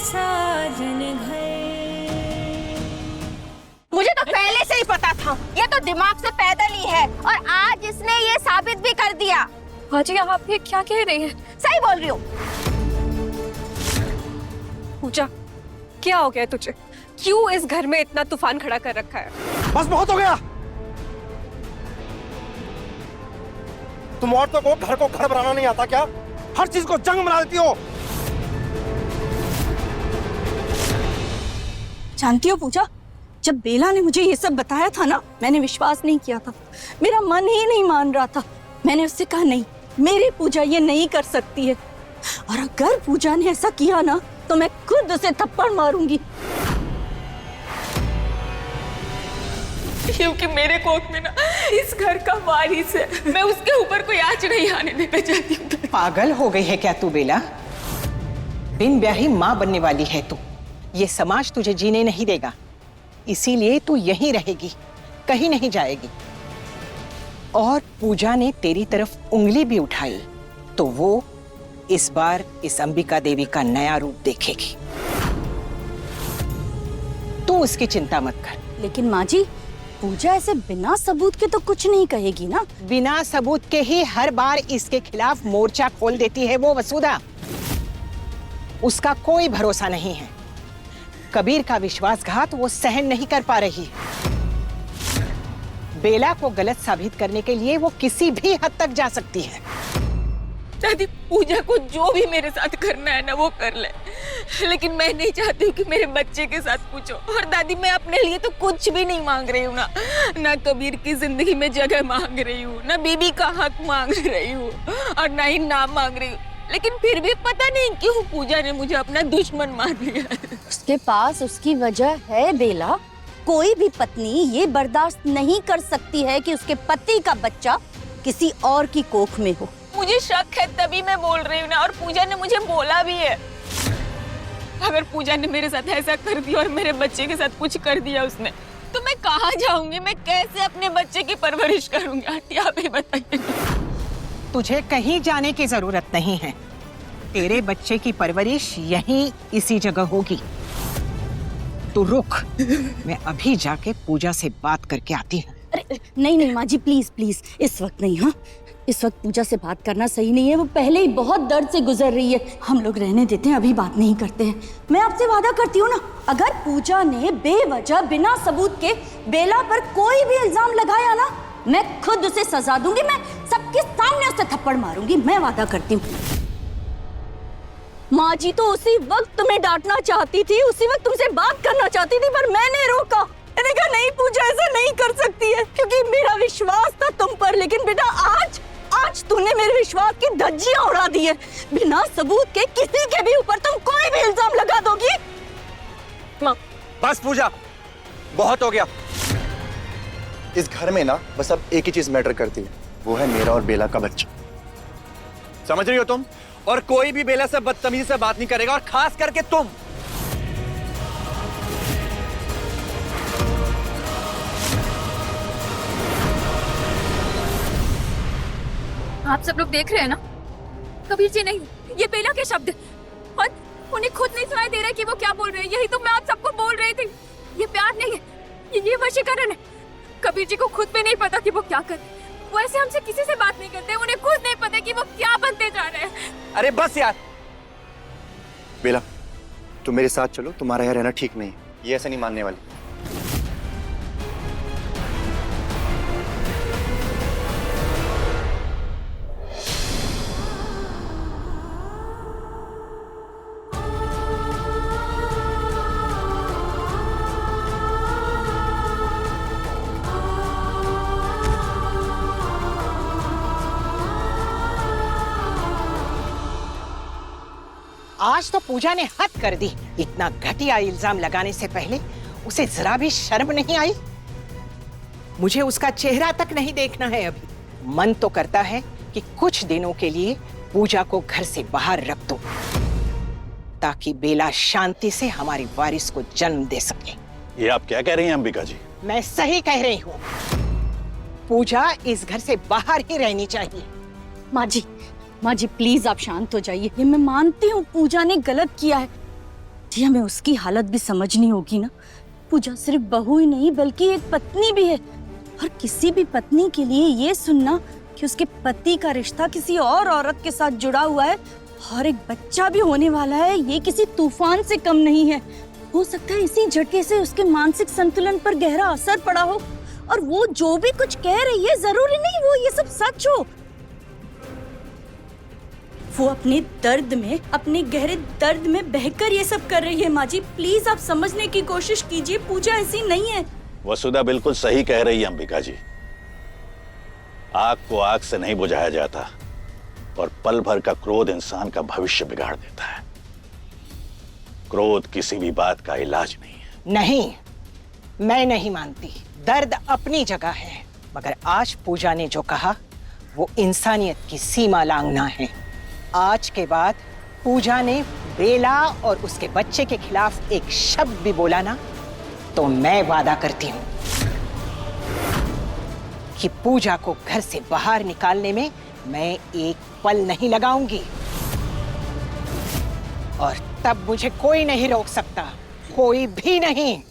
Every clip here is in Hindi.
साजन घर। मुझे तो पहले से ही पता था, ये तो दिमाग से पैदल ही है और आज इसने ये साबित भी कर दिया। हाजी आप ये क्या कह रही हैं? सही बोल रही हूँ। पूजा क्या हो गया तुझे? क्यों इस घर में इतना तूफान खड़ा कर रखा है? बस बहुत हो गया। तुम औरतों को घर बनाना नहीं आता क्या? हर चीज को जंग बना देती हो। जानती हो पूजा, जब बेला ने मुझे ये सब बताया था ना, मैंने विश्वास नहीं किया था। मेरा मन ही नहीं मान रहा था। मैंने उससे कहा नहीं, मेरी पूजा ये नहीं कर सकती है, और अगर पूजा ने ऐसा किया ना तो मैं खुद उसे थप्पड़ मारूंगी। क्योंकि मेरे कोख में ना इस घर का वारिस है, मैं उसके ऊपर कोई आंच नहीं आने देना चाहती हूँ। पागल हो गई है क्या तू बेला? बिन ब्याही माँ बनने वाली है तू। ये समाज तुझे जीने नहीं देगा, इसीलिए तू यहीं रहेगी, कहीं नहीं जाएगी। और पूजा ने तेरी तरफ उंगली भी उठाई तो वो इस बार इस अंबिका देवी का नया रूप देखेगी। तू उसकी चिंता मत कर। लेकिन माँ जी, पूजा ऐसे बिना सबूत के तो कुछ नहीं कहेगी ना? बिना सबूत के ही हर बार इसके खिलाफ मोर्चा खोल देती है वो वसुधा। उसका कोई भरोसा नहीं है। कबीर का विश्वासघात वो सहन नहीं कर पा रही। बेला को गलत साबित करने के लिए वो किसी भी हद तक जा सकती है। दादी, पूजा को जो भी मेरे साथ करना है ना वो कर ले, लेकिन मैं नहीं चाहती हूँ कि मेरे बच्चे के साथ पूछो। और दादी, मैं अपने लिए तो कुछ भी नहीं मांग रही हूँ ना कबीर की जिंदगी में जगह मांग रही हूँ, ना बीबी का हक मांग रही हूँ, और ना ही नाम मांग रही हूँ। लेकिन फिर भी पता नहीं क्यों पूजा ने मुझे अपना दुश्मन मान लिया। उसके पास उसकी वजह है बेला। कोई भी पत्नी ये बर्दाश्त नहीं कर सकती है कि उसके पति का बच्चा किसी और की कोख में हो। मुझे शक है तभी मैं बोल रही हूँ ना, और पूजा ने मुझे बोला भी है। अगर पूजा ने मेरे साथ ऐसा कर दिया और मेरे बच्चे के साथ कुछ कर दिया उसने, तो मैं कहाँ जाऊंगी? मैं कैसे अपने बच्चे की परवरिश करूंगी? आंटी आप ही बताइए। तुझे कहीं जाने की जरूरत नहीं है। तेरे बच्चे की परवरिश यहीं इसी जगह होगी। तू रुक, मैं अभी जाके पूजा से बात करके आती हूँ। अरे नहीं माँ जी, प्लीज प्लीज, इस वक्त नहीं। हाँ, इस वक्त पूजा से बात करना सही नहीं है। वो पहले ही बहुत दर्द से गुजर रही है। हम लोग रहने देते हैं, अभी बात नहीं करते हैं। मैं आपसे वादा करती हूँ ना, अगर पूजा ने बेवजह बिना सबूत के बेला पर कोई भी इल्जाम लगाया ना, मैं खुद उसे सजा दूंगी। मैं सबके सामने उसे थप्पड़ मारूंगी, मैं वादा करती हूँ। माँ जी तो उसी वक्त तुम्हें डांटना चाहती थी, उसी वक्त तुमसे बात करना चाहती थी, पर मैंने रोका। मैंने कहा नहीं पूजा, ऐसा नहीं कर सकती है, क्योंकि मेरा विश्वास था तुम पर। लेकिन बेटा आज तूने मेरे विश्वास की धज्जियां उड़ा दी है। बिना सबूत के किसी के भी ऊपर तुम कोई भी इल्जाम लगा दोगी। माँ बस पूजा, बहुत हो गया। इस घर में ना बस अब एक ही चीज मैटर करती है, वो है मेरा और बेला का बच्चा। समझ रही हो तुम? और कोई भी बेला से बदतमीजी से बात नहीं करेगा, और खास करके तुम। आप सब लोग देख रहे हैं ना, कबीर जी नहीं, ये बेला के शब्द, और उन्हें खुद नहीं सुनाई दे रहा कि वो क्या बोल रहे हैं। यही तो मैं आप सबको बोल रही थी। ये प्यार नहीं है, ये वशीकरण है। कबीर जी को खुद भी नहीं पता कि वो क्या कर रहे हैं। वो ऐसे हमसे किसी से बात नहीं करते, उन्हें खुद नहीं पता कि वो क्या बनते जा रहे हैं। अरे बस यार बेला, तुम मेरे साथ चलो, तुम्हारा यहाँ रहना ठीक नहीं है। ये ऐसा नहीं मानने वाली। आज तो पूजा ने हद कर दी। इतना घटिया इल्जाम लगाने से पहले उसे जरा भी शर्म नहीं आई। मुझे उसका चेहरा तक नहीं देखना है अभी। मन तो करता है कि कुछ दिनों के लिए पूजा को घर से बाहर रख दो, ताकि बेला शांति से हमारी वारिस को जन्म दे सके। ये आप क्या कह रही हैं अंबिका जी? मैं सही कह रही हूँ। पूजा इस घर से बाहर ही रहनी चाहिए। माँ जी प्लीज आप शांत हो जाइए। ये मैं मानती हूँ पूजा ने गलत किया है, जी हमें उसकी हालत भी समझनी होगी ना। पूजा सिर्फ बहू ही नहीं बल्कि एक पत्नी भी है, और किसी भी पत्नी के लिए ये सुनना कि उसके पति का रिश्ता किसी और औरत के साथ जुड़ा हुआ है और एक बच्चा भी होने वाला है, ये किसी तूफान से कम नहीं है। हो सकता है इसी झटके से उसके मानसिक संतुलन पर गहरा असर पड़ा हो, और वो जो भी कुछ कह रही है जरूरी नहीं वो ये सब सच हो। वो अपने दर्द में, अपने गहरे दर्द में बहकर ये सब कर रही है। माँ जी प्लीज आप समझने की कोशिश कीजिए, पूजा ऐसी नहीं है। वसुधा बिल्कुल सही कह रही है अंबिका जी। आग को आग से नहीं बुझाया जाता, और पल भर का क्रोध इंसान का भविष्य बिगाड़ देता है। क्रोध किसी भी बात का इलाज नहीं है। नहीं, मैं नहीं मानती। दर्द अपनी जगह है, मगर आज पूजा ने जो कहा वो इंसानियत की सीमा लांघना है। आज के बाद पूजा ने बेला और उसके बच्चे के खिलाफ एक शब्द भी बोला ना, तो मैं वादा करती हूँ कि पूजा को घर से बाहर निकालने में मैं एक पल नहीं लगाऊंगी, और तब मुझे कोई नहीं रोक सकता, कोई भी नहीं।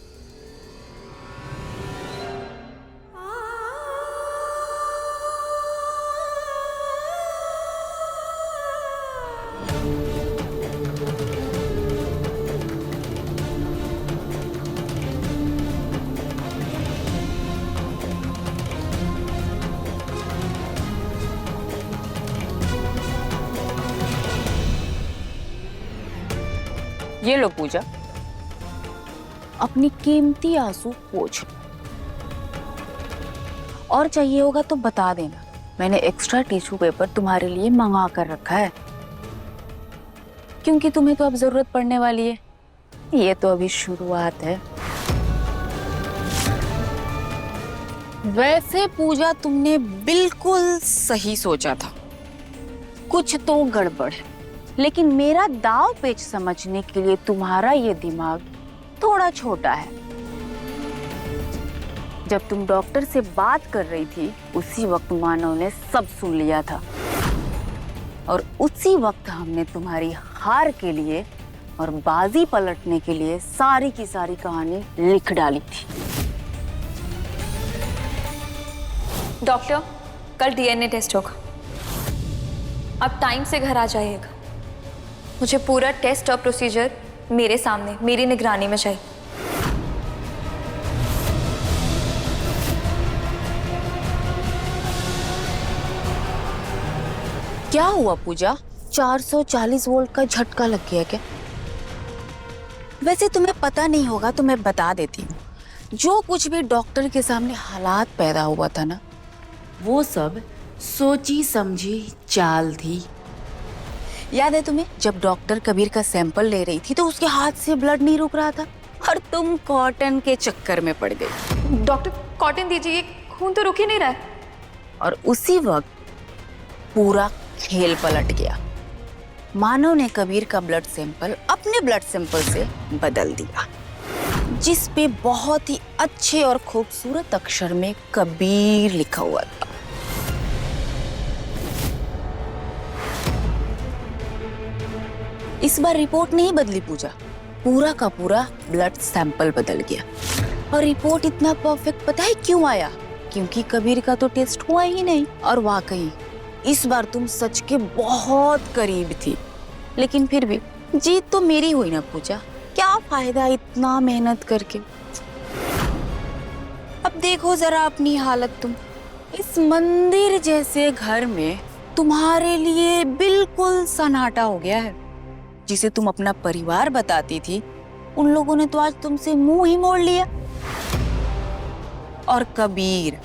ये लो पूजा, अपनी कीमती आंसू पोंछ लो, और चाहिए होगा तो बता देना, मैंने एक्स्ट्रा टिश्यू पेपर तुम्हारे लिए मंगा कर रखा है, क्योंकि तुम्हें तो अब जरूरत पड़ने वाली है। ये तो अभी शुरुआत है। वैसे पूजा तुमने बिल्कुल सही सोचा था, कुछ तो गड़बड़ है, लेकिन मेरा दाव पेच समझने के लिए तुम्हारा ये दिमाग थोड़ा छोटा है। जब तुम डॉक्टर से बात कर रही थी उसी वक्त मानव ने सब सुन लिया था, और उसी वक्त हमने तुम्हारी हार के लिए और बाजी पलटने के लिए सारी की सारी कहानी लिख डाली थी। डॉक्टर, कल डीएनए टेस्ट होगा, अब टाइम से घर आ जाइएगा। मुझे पूरा टेस्ट और प्रोसीजर मेरे सामने, मेरी निगरानी में चाहिए। क्या हुआ पूजा, 440 वोल्ट का झटका लग गया क्या? वैसे तुम्हें पता नहीं होगा तो मैं बता देती हूँ, जो कुछ भी डॉक्टर के सामने हालात पैदा हुआ था ना, वो सब सोची समझी चाल थी। याद है तुम्हें जब डॉक्टर कबीर का सैंपल ले रही थी तो उसके हाथ से ब्लड नहीं रुक रहा था, और तुम कॉटन के चक्कर में पड़ गई। डॉक्टर कॉटन दीजिए, खून तो रुक ही नहीं रहा है। और उसी वक्त पूरा खेल पलट गया। मानव ने कबीर का ब्लड सैंपल अपने ब्लड सैंपल से बदल दिया, जिस पे बहुत ही अच्छे और खूबसूरत अक्षर में कबीर लिखा हुआ था। इस बार रिपोर्ट नहीं बदली पूजा, पूरा का पूरा ब्लड सैंपल बदल गया। और रिपोर्ट इतना परफेक्ट पता है क्यों आया? क्योंकि कबीर का तो टेस्ट हुआ ही नहीं। और वाकई इस बार तुम सच के बहुत करीब थी, लेकिन फिर भी जीत तो मेरी हुई ना पूजा। क्या फायदा इतना मेहनत करके। अब देखो जरा अपनी हालत, तुम इस मंदिर जैसे घर में तुम्हारे लिए बिल्कुल सन्नाटा हो गया है। जिसे तुम अपना परिवार बताती थी, उन लोगों ने तो आज तुमसे मुंह ही मोड़ लिया। और कबीर,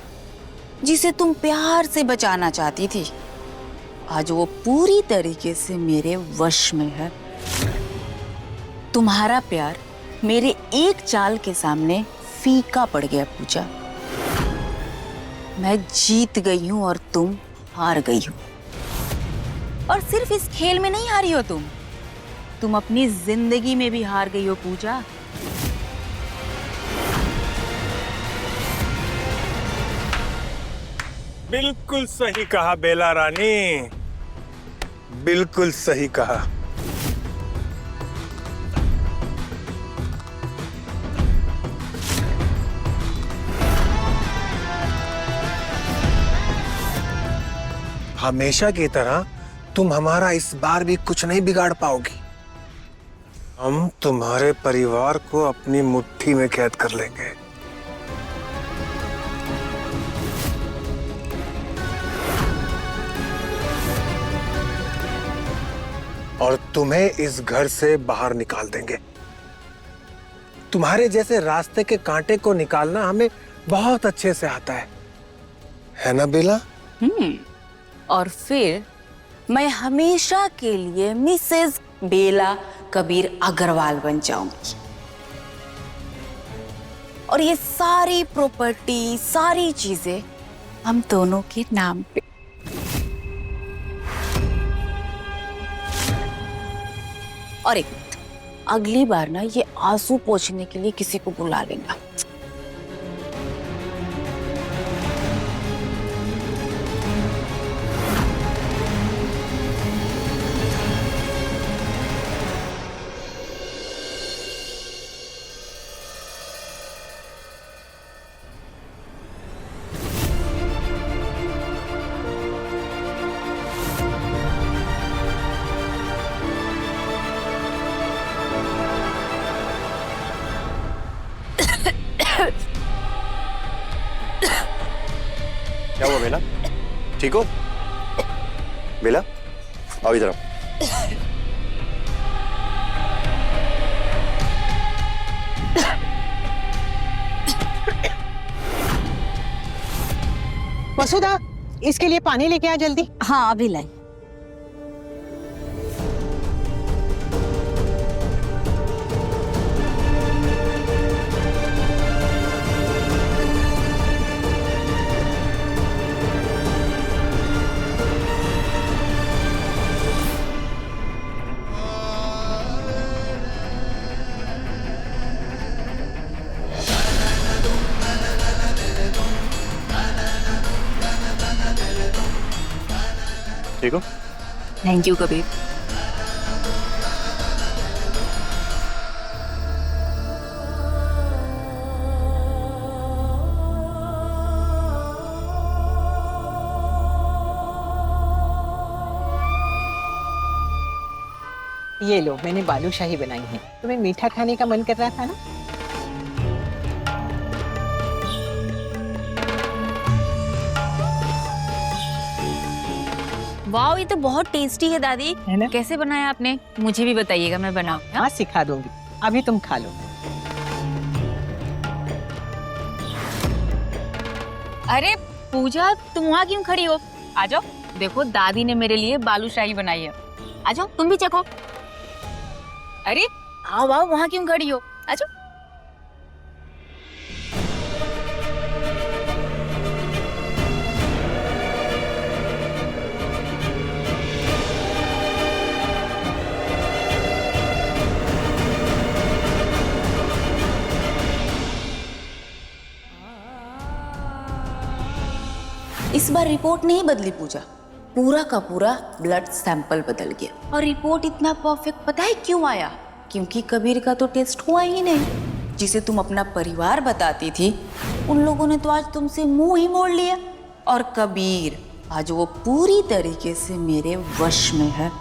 जिसे तुम प्यार से बचाना चाहती थी, आज वो पूरी तरीके से मेरे वश में है। तुम्हारा प्यार मेरे एक चाल के सामने फीका पड़ गया पूजा। मैं जीत गई हूं और तुम हार गई हो। और सिर्फ इस खेल में नहीं हारी हो तुम अपनी जिंदगी में भी हार गई हो पूजा। बिल्कुल सही कहा बेला रानी, बिल्कुल सही कहा। हमेशा की तरह तुम हमारा इस बार भी कुछ नहीं बिगाड़ पाओगी। हम तुम्हारे परिवार को अपनी मुट्ठी में कैद कर लेंगे। और तुम्हें इस घर से बाहर निकाल देंगे। तुम्हारे जैसे रास्ते के कांटे को निकालना हमें बहुत अच्छे से आता है ना बेला? और फिर मैं हमेशा के लिए मिसेस बेला कबीर अग्रवाल बन जाऊंगी और ये सारी प्रॉपर्टी, सारी चीजें हम दोनों के नाम पे। और एक मिनट, अगली बार ना ये आंसू पोंछने के लिए किसी को बुला लेना। क्या हुआ बेला? ठीक हो? बेला आओ इधर आओ। वसुधा, इसके लिए पानी लेके आ जल्दी। हाँ अभी लाई। ठीक हो? Thank you Kabir. ये लो, मैंने बालूशाही बनाई है। तुम्हें मीठा खाने का मन कर रहा था ना? वाह, ये तो बहुत टेस्टी है दादी। है ना? कैसे बनाया आपने? मुझे भी बताइएगा, मैं बनाऊँ। हाँ, सिखा दूंगी। अभी तुम खा लो। अरे पूजा, तुम वहाँ क्यों खड़ी हो? आ जाओ, देखो दादी ने मेरे लिए बालूशाही बनाई है। आ जाओ, तुम भी चखो। अरे आओ आओ, वहाँ क्यों खड़ी हो? आ जाओ। इस बार रिपोर्ट नहीं बदली पूजा, पूरा का पूरा ब्लड सैंपल बदल गया। और रिपोर्ट इतना परफेक्ट पता है क्यों आया? क्योंकि कबीर का तो टेस्ट हुआ ही नहीं। जिसे तुम अपना परिवार बताती थी, उन लोगों ने तो आज तुमसे मुंह ही मोड़ लिया। और कबीर आज वो पूरी तरीके से मेरे वश में है।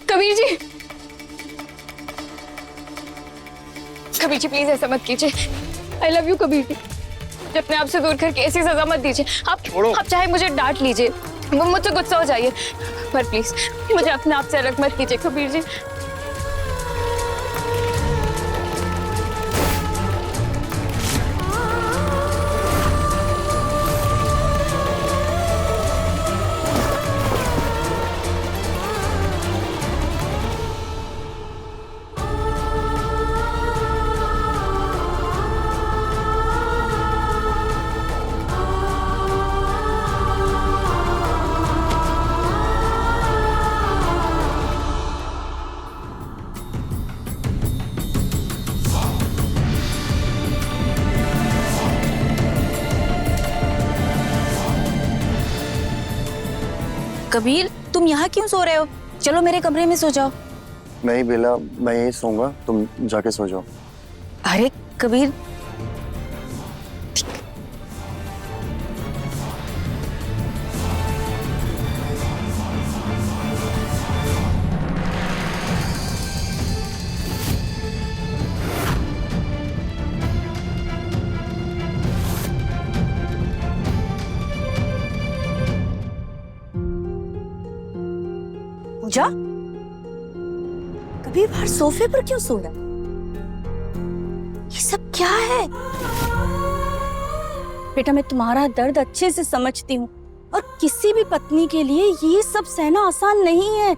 कबीर जी, कबीर जी प्लीज ऐसा मत कीजिए। I love you Kabir ji. अपने आप से दूर करके ऐसी सजा मत दीजिए। आप चाहे मुझे डांट लीजिए, मुझसे गुस्सा हो जाइए, पर प्लीज मुझे अपने आप से अलग मत कीजिए कबीर जी। कबीर, तुम यहाँ क्यों सो रहे हो? चलो मेरे कमरे में सो जाओ। नहीं बेला, मैं यहीं सोऊंगा, तुम जाके सो जाओ। अरे कबीर, पूजा, कबीर बाहर सोफे पर क्यों सो रहा है? ये सब क्या है? बेटा, मैं तुम्हारा दर्द अच्छे से समझती हूँ और किसी भी पत्नी के लिए ये सब सहना आसान नहीं है,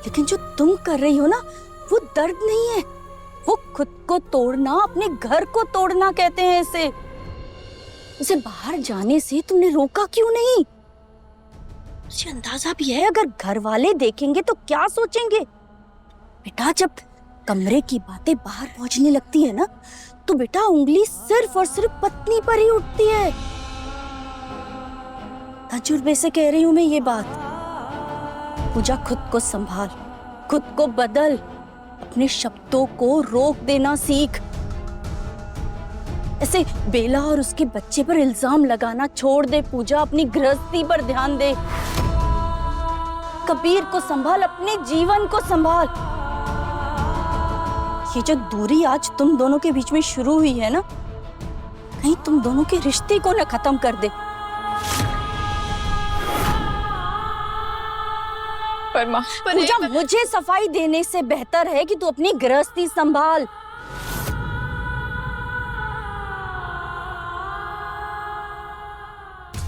लेकिन जो तुम कर रही हो ना, वो दर्द नहीं है, वो खुद को तोड़ना, अपने घर को तोड़ना कहते हैं इसे। उसे बाहर जाने से तुमने रोका क्यों नहीं? मुझे अंदाजा भी है अगर घर वाले देखेंगे तो क्या सोचेंगे। बेटा, जब कमरे की बातें बाहर पहुंचने लगती है ना, तो बेटा उंगली सिर्फ और सिर्फ पत्नी पर ही उठती है। तजुर्बे से कह रही हूं मैं ये बात। पूजा, खुद को संभाल, खुद को बदल, अपने शब्दों को रोक देना सीख। ऐसे बेला और उसके बच्चे पर इल्जाम लगाना छोड़ दे पूजा, अपनी गृहस्थी पर ध्यान दे। कबीर को संभाल, अपने जीवन को संभाल। ये जो दूरी आज तुम दोनों के बीच में शुरू हुई है ना, कहीं तुम दोनों के रिश्ते को न खत्म कर दे। पर माँ, पूजा, मुझे सफाई देने से बेहतर है कि तू अपनी गृहस्थी संभाल।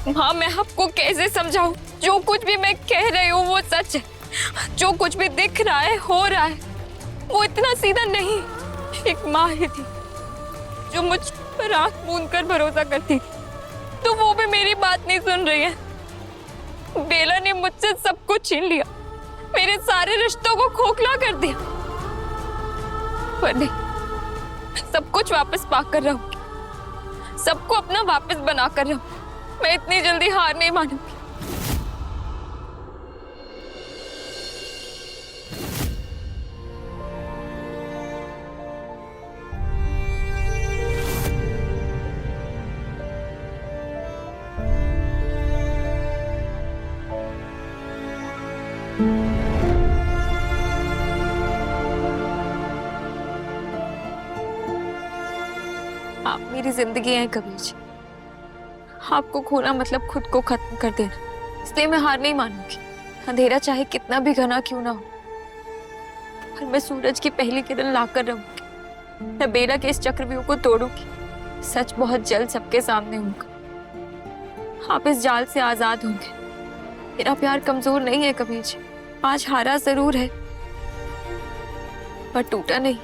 हाँ, मैं आपको कैसे समझाऊं? जो कुछ भी मैं कह रही हूँ वो सच है। जो कुछ भी दिख रहा है, हो रहा है, वो इतना सीधा नहीं। एक माँ ही थी जो मुझ पर आंख मूंद कर भरोसा करती थी, तो वो भी मेरी बात नहीं सुन रही है। बेला ने मुझसे सब कुछ छीन लिया, मेरे सारे रिश्तों को खोखला कर दिया। पर नहीं, मैं सब कुछ वापस पाकर रहूंगी, सबको अपना वापस बना कर रहूंगी। मैं इतनी जल्दी हार नहीं मानूंगी। आप मेरी जिंदगी हैं कबीर जी। आपको खोना मतलब खुद को खत्म कर देना, इसलिए मैं हार नहीं मानूंगी। अंधेरा चाहे कितना भी घना क्यों ना हो, पर मैं सूरज की पहली किरण लाकर रहूंगी। मैं बेला के इस चक्रव्यूह को तोड़ूंगी। सच बहुत जल्द सबके सामने होगा। आप इस जाल से आजाद होंगे। मेरा प्यार कमजोर नहीं है कबीर जी। आज हारा जरूर है, पर टूटा नहीं।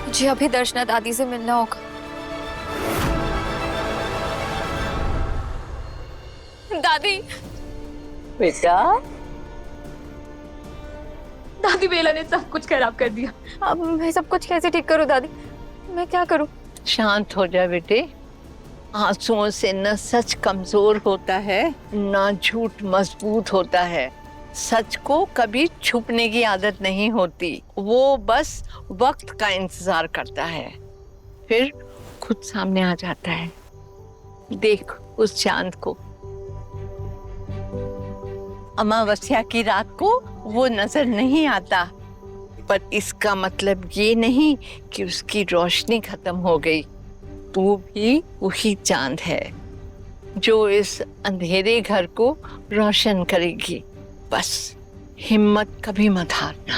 मुझे अभी दर्शना दादी से मिलना होगा। दादी, बेटा, दादी, बेला ने सब कुछ खराब कर दिया। अब मैं सब कुछ कैसे ठीक करूं दादी? मैं क्या करूं? शांत हो जा बेटे। आंसुओं से न सच कमजोर होता है, न झूठ मजबूत होता है। सच को कभी छुपने की आदत नहीं होती, वो बस वक्त का इंतजार करता है, फिर खुद सामने आ जाता है। देख उस चांद को, अमावस्या की रात को वो नजर नहीं आता, पर इसका मतलब ये नहीं कि उसकी रोशनी खत्म हो गई। तू भी वही चांद है जो इस अंधेरे घर को रोशन करेगी। बस हिम्मत कभी मत हारना।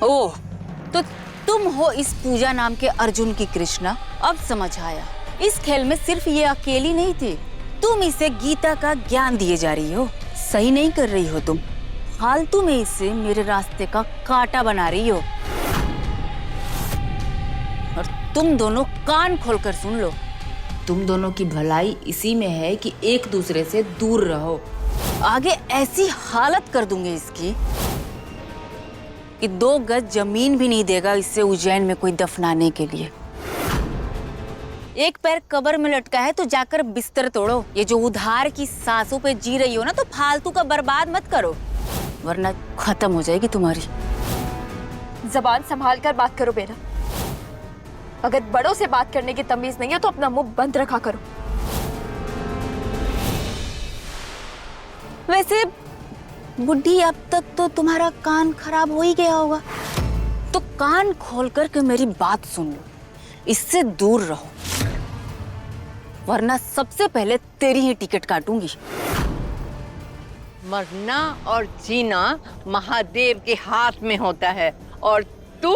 ओह, तो तुम हो इस पूजा नाम के अर्जुन की कृष्णा। अब समझ आया, इस खेल में सिर्फ ये अकेली नहीं थी, तुम इसे गीता का ज्ञान दिए जा रही हो। सही नहीं कर रही हो तुम। फालतू में इसे मेरे रास्ते का कांटा बना रही हो। और तुम दोनों कान खोलकर सुन लो, तुम दोनों की भलाई इसी में है कि एक दूसरे से दूर रहो। आगे ऐसी हालत कर दूंगी इसकी कि 2 गज जमीन भी नहीं देगा इससे उज्जैन में कोई दफनाने के लिए। एक पैर कब्र में लटका है तो जाकर बिस्तर तोड़ो। ये जो उधार की सांसों पे जी रही हो ना, तो फालतू का बर्बाद मत करो, वरना खत्म हो जाएगी तुम्हारी। जबान संभाल कर बात करो बेला। अगर बड़ों से बात करने की तमीज नहीं है तो अपना मुंह बंद रखा करो। वैसे बुड्ढी, अब तक तो तुम्हारा कान खराब हो ही गया होगा, तो कान खोल कर के मेरी बात सुन लो। इससे दूर रहो, वरना सबसे पहले तेरी ही टिकट काटूंगी। मरना और जीना महादेव के हाथ में होता है, और तू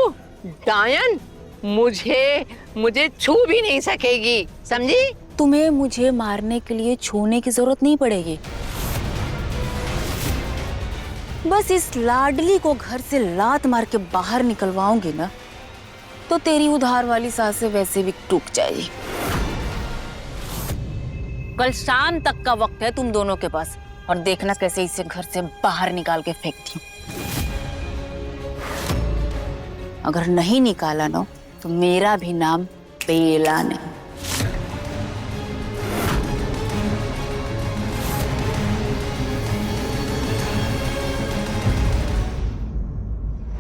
डायन मुझे छू भी नहीं सकेगी, समझी? तुम्हें मुझे मारने के लिए छूने की जरूरत नहीं पड़ेगी। बस इस लाडली को घर से लात मार के बाहर निकलवाऊंगी ना, तो तेरी उधार वाली सांसें वैसे भी टूट जाएगी। कल शाम तक का वक्त है तुम दोनों के पास, और देखना कैसे इसे घर से बाहर निकाल के फेंकती हूँ। अगर नहीं निकाला ना, तो मेरा भी नाम बेला नहीं।